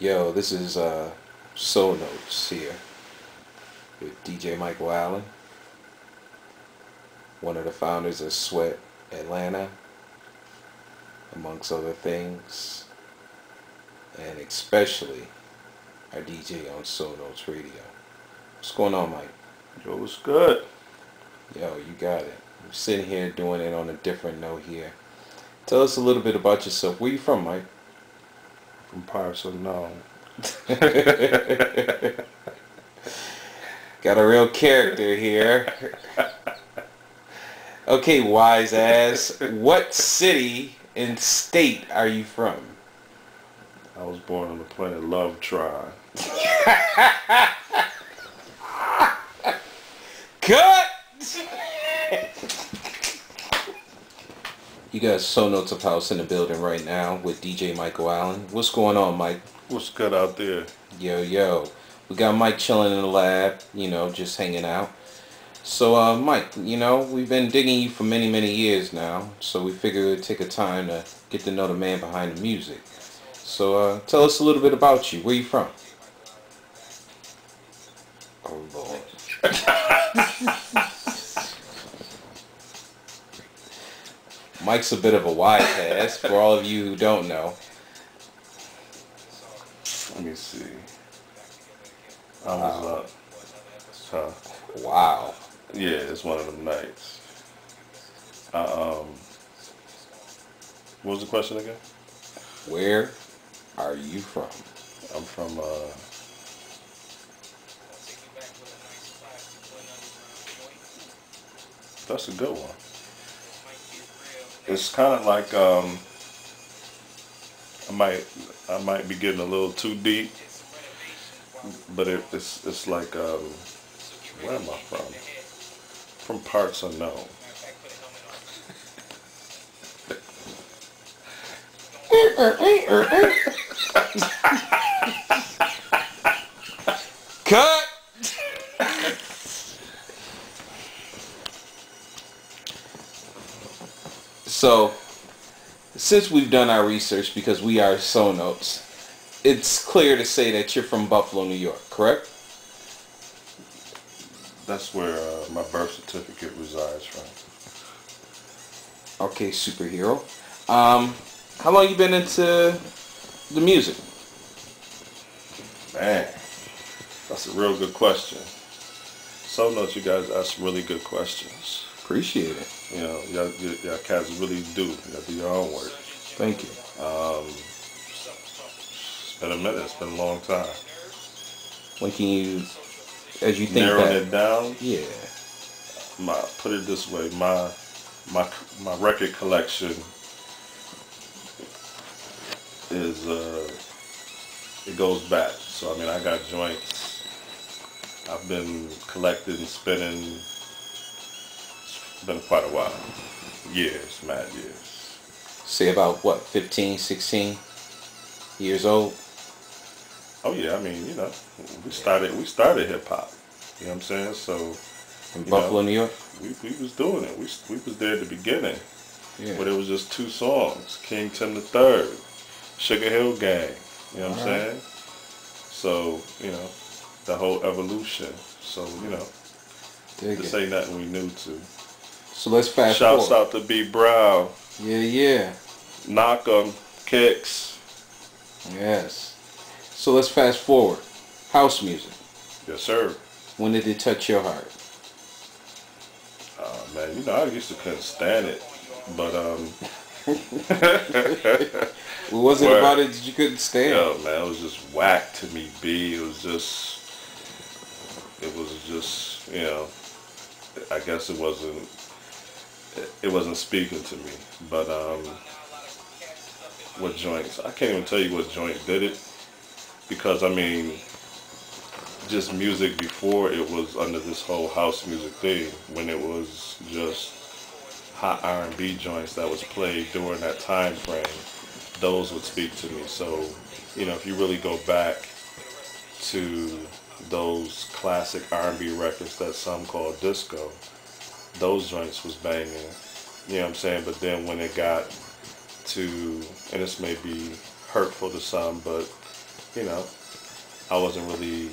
Yo, this is Soul Notes here with DJ Michael Allen, one of the founders of Sweat Atlanta, amongst other things, and especially our DJ on Soul Notes Radio. What's going on, Mike? Yo, what's good? Yo, you got it. We're sitting here doing it on a different note here. Tell us a little bit about yourself. Where you from, Mike? From parts unknown. Got a real character here. Okay, wise ass. What city and state are you from? I was born on the planet Love Try. Cut! You got Soul Notes of House in the building right now with DJ Michael Allen. What's going on, Mike? What's good out there? Yo. We got Mike chilling in the lab, just hanging out. So, Mike, we've been digging you for many, many years now. So we figured it would take a time to get to know the man behind the music. So, tell us a little bit about you. Where you from? Oh, Lord. Mike's a bit of a wise ass, for all of you who don't know. Let me see. I was Wow. Yeah, it's one of them nights. What was the question again? Where are you from? I'm from that's a good one. It's kind of like I might be getting a little too deep, but it's like where am I from? From parts unknown. Cut! So, since we've done our research, because we are Soul Notes, it's clear to say that you're from Buffalo, New York, correct? That's where my birth certificate resides from. Okay, superhero. How long you been into the music? Man, that's a real good question. So notes, you guys ask really good questions. Appreciate it. Y'all cats really do. Y'all do your own work. Thank you. It's been a minute. It's been a long time. When can you, as you think narrowing back, it down? Yeah. Put it this way, my record collection is it goes back. So I mean, I got joints. I've been collecting, spinning. It's been quite a while. Years, mad years. Say about what, 15, 16 years old? Oh yeah, I mean, we started hip hop. You know what I'm saying? So In Buffalo, New York? we was doing it. We was there at the beginning. Yeah. But it was just two songs. King Tim the Third, Sugar Hill Gang. You know what I'm saying? So, the whole evolution. So, this ain't nothing we new to. So let's fast forward. Shouts out to B Brown. Yeah. Knock 'em, Kicks. Yes. So let's fast forward. House music. Yes, sir. When did it touch your heart? Man, I used to couldn't stand it. But, What was it about it that you couldn't stand? Yo, man, it was just whack to me, B. It was just, I guess it wasn't speaking to me. But, what joints, I can't even tell you what joint did it. Because, I mean, just music before it was under this whole house music thing, when it was just hot R&B joints that was played during that time frame, those would speak to me. So, if you really go back to those classic R&B records that some call disco, those joints was banging. You know what I'm saying? But then when it got to, and this may be hurtful to some, but you know, I wasn't really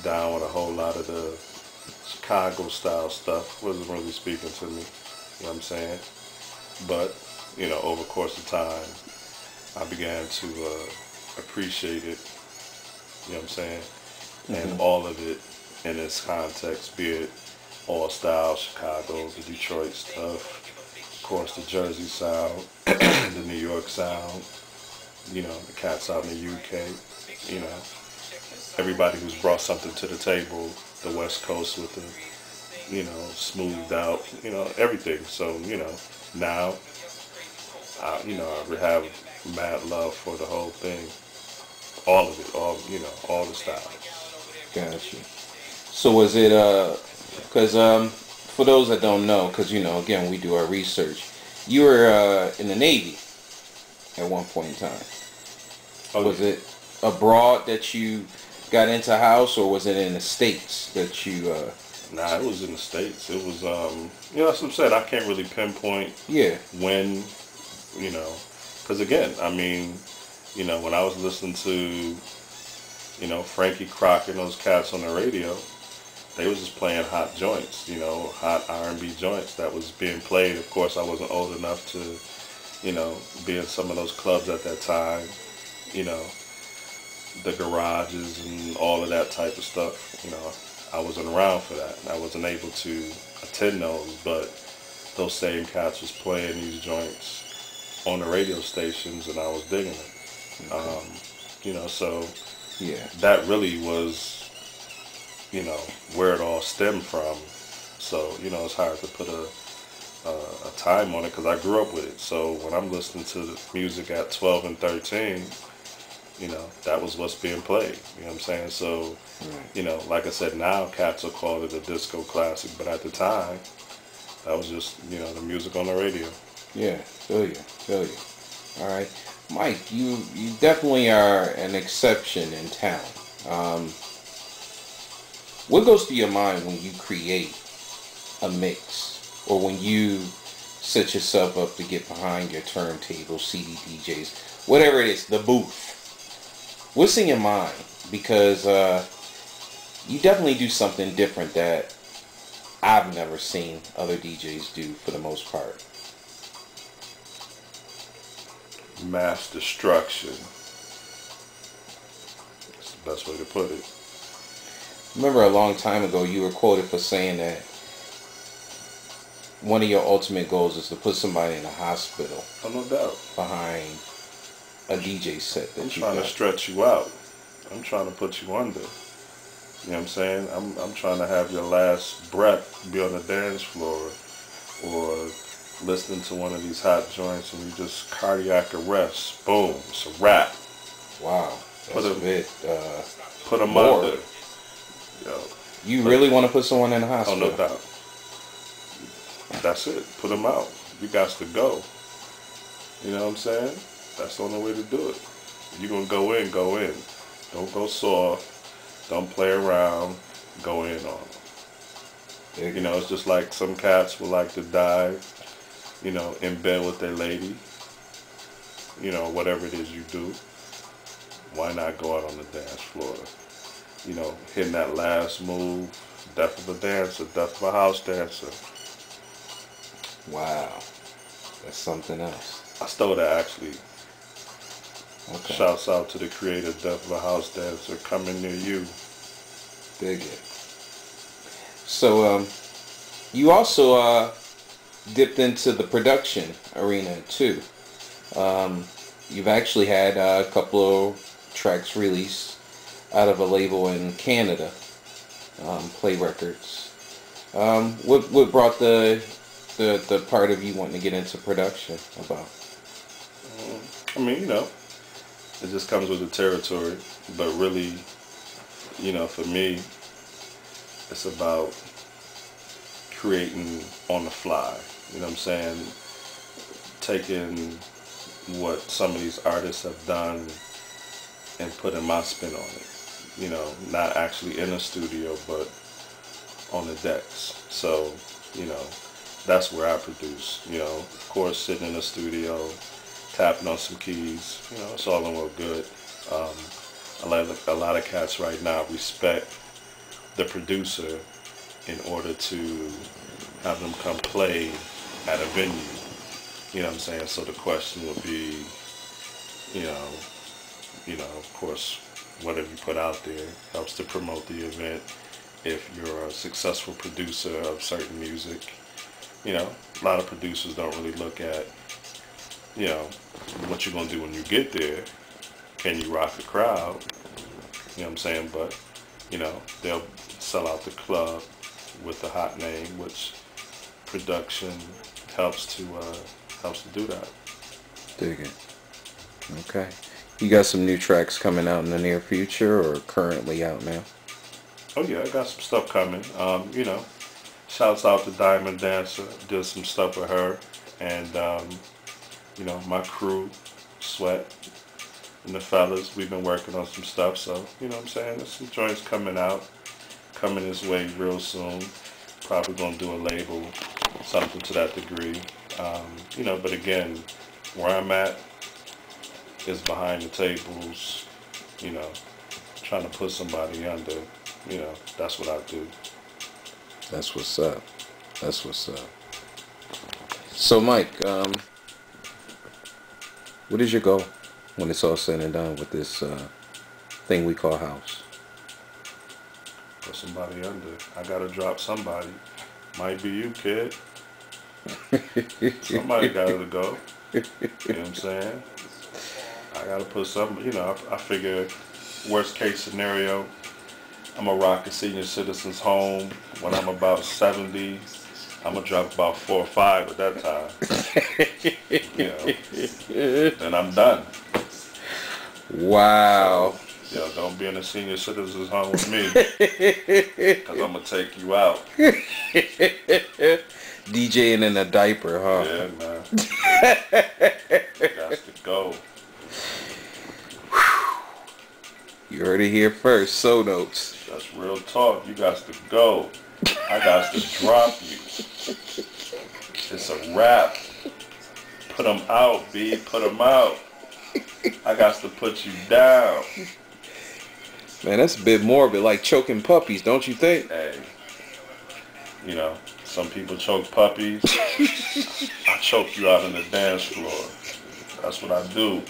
down with a whole lot of the Chicago style stuff. Wasn't really speaking to me. You know what I'm saying? But, over the course of time, I began to appreciate it. You know what I'm saying? And all of it in its context, be it all style, Chicago, the Detroit stuff, of course the Jersey sound, the New York sound, the cats out in the UK, you know, everybody who's brought something to the table, the West Coast with the, smoothed out, everything. So, now, I have mad love for the whole thing, all of it, all the styles. Gotcha. So was it, because for those that don't know, because, again, we do our research, you were in the Navy at one point in time. Oh, was it abroad that you got into house, or was it in the States that you... Nah, it was in the States. It was, that's what I'm saying. I can't really pinpoint when, because again, I mean, when I was listening to, Frankie Crocker and those cats on the radio, they was just playing hot joints, hot R&B joints that was being played. Of course, I wasn't old enough to, be in some of those clubs at that time, the garages and all of that type of stuff, I wasn't around for that. I wasn't able to attend those, but those same cats was playing these joints on the radio stations, and I was digging it. Okay. So that really was, where it all stemmed from. So, it's hard to put a time on it because I grew up with it. So when I'm listening to the music at 12 and 13, that was what's being played. You know what I'm saying? So, like I said, now cats will call it a disco classic, but at the time, that was just, the music on the radio. Yeah, feel you. All right. Mike, you definitely are an exception in town. What goes through your mind when you create a mix, or when you set yourself up to get behind your turntable, CD DJs, whatever it is, the booth? What's in your mind? Because you definitely do something different that I've never seen other DJs do for the most part. Mass destruction. That's the best way to put it. Remember a long time ago you were quoted for saying that one of your ultimate goals is to put somebody in a hospital. Oh, no doubt. Behind a DJ set that I'm trying to stretch you out. I'm trying to put you under. You know what I'm saying? I'm trying to have your last breath be on the dance floor, or listening to one of these hot joints and you just cardiac arrest. Boom, it's a wrap. Wow, that's a bit put them under. Yo, you really want to put someone in the hospital? Oh, no doubt. That's it. Put them out. You got to go. You know what I'm saying? That's the only way to do it. You're going to go in, go in. Don't go soft. Don't play around. Go in on them. It's just like some cats will like to dive, in bed with their lady. Whatever it is you do. Why not go out on the dance floor? Hitting that last move. Death of a dancer. Death of a house dancer. Wow. That's something else. I stole that actually. Okay. Shouts out to the creator, Death of a House Dancer, coming near you. Dig it. So, you also dipped into the production arena too. You've actually had a couple of tracks released out of a label in Canada, Play Records. What brought the part of you wanting to get into production about? I mean, it just comes with the territory, but really, for me, it's about creating on the fly. You know what I'm saying? Taking what some of these artists have done and putting my spin on it. Not actually in a studio, but on the decks. So, that's where I produce. Of course, sitting in a studio, tapping on some keys, it's all in all good. A lot of cats right now respect the producer in order to have them come play at a venue. You know what I'm saying? So the question would be, you know, of course, whatever you put out there helps to promote the event. If you're a successful producer of certain music, a lot of producers don't really look at, what you're gonna do when you get there. Can you rock the crowd? You know what I'm saying? But, they'll sell out the club with the hot name, which production helps to do that. Dig it. Okay. You got some new tracks coming out in the near future or currently out now? Oh yeah, I got some stuff coming. Shouts out to Diamond Dancer. Did some stuff with her, and my crew, Sweat, and the fellas. We've been working on some stuff. So you know what I'm saying. There's some joints coming out, coming this way real soon. Probably gonna do a label, something to that degree. But again, where I'm at is behind the tables. Trying to put somebody under. That's what I do. That's what's up. That's what's up. So, Mike, what is your goal when it's all said and done with this thing we call house? Put somebody under. I gotta drop somebody. Might be you, kid. Somebody gotta go. You know what I'm saying? I gotta put something. I figure worst case scenario, I'm gonna rock a senior citizens home when I'm about 70. I'm gonna drop about 4 or 5 at that time. Then I'm done. Wow. So, don't be in a senior citizens home with me, cause I'm gonna take you out. DJing in a diaper, huh? Yeah, man. That's the goal. You heard it here first. So notes. That's real talk. You got to go. I got to drop you. It's a wrap. Put them out, B. Put them out. I got to put you down. Man, that's a bit morbid, like choking puppies, don't you think? Hey, some people choke puppies. I choke you out on the dance floor. That's what I do.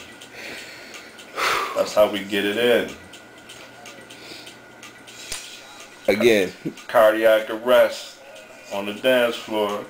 That's how we get it in. Again. Cardiac arrest on the dance floor.